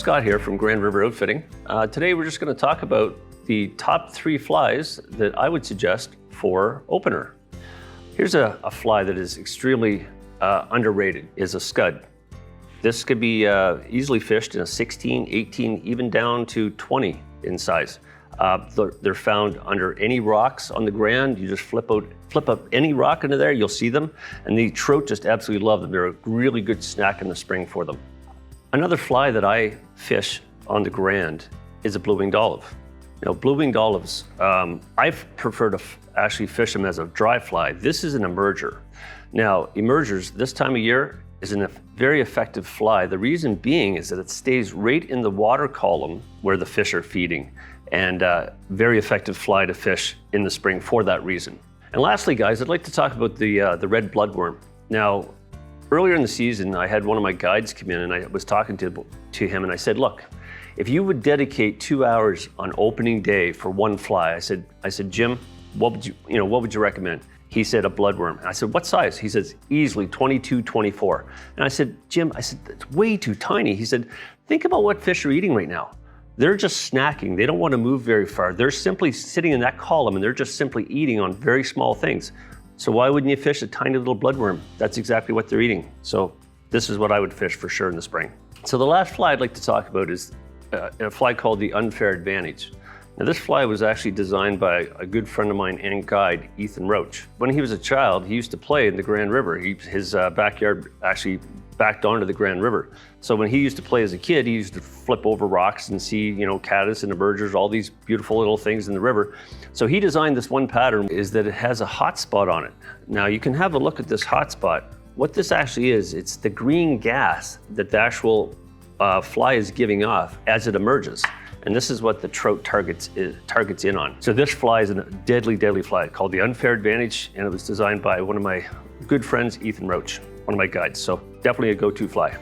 Scott here from Grand River Outfitting. Today we're just going to talk about the top 3 flies that I would suggest for opener. Here's a fly that is extremely underrated, is a scud. This could be easily fished in a 16, 18, even down to 20 in size. They're found under any rocks on the ground. You just flip up any rock into there, you'll see them. And the trout just absolutely love them. They're a really good snack in the spring for them. Another fly that I fish on the Grand is a blue-winged olive. Now, blue-winged olives, I prefer to actually fish them as a dry fly. This is an emerger. Now, emergers this time of year is a very effective fly. The reason being is that it stays right in the water column where the fish are feeding, and very effective fly to fish in the spring for that reason. And lastly, guys, I'd like to talk about the red bloodworm. Now, earlier in the season, I had one of my guides come in and I was talking to him and I said, look, if you would dedicate 2 hours on opening day for one fly, I said, Jim, what would you recommend? He said a bloodworm. And I said, what size? He says, easily 22, 24. And I said, Jim, it's way too tiny. He said, think about what fish are eating right now. They're just snacking. They don't want to move very far. They're simply sitting in that column and they're just simply eating on very small things. So why wouldn't you fish a tiny little bloodworm? That's exactly what they're eating. So this is what I would fish for sure in the spring. So the last fly I'd like to talk about is a fly called the Unfair Advantage. Now this fly was actually designed by a good friend of mine and guide, Ethan Roach. When he was a child, he used to play in the Grand River. His backyard actually backed onto the Grand River. So when he used to play as a kid, he used to flip over rocks and see, caddis and emergers, all these beautiful little things in the river. So he designed this one pattern is that it has a hot spot on it. Now you can have a look at this hot spot. What this actually is, it's the green gas that the actual fly is giving off as it emerges. And this is what the trout targets in on. So this fly is a deadly, deadly fly called the Unfair Advantage, and it was designed by one of my good friends, Ethan Roach, one of my guides. So definitely a go-to fly.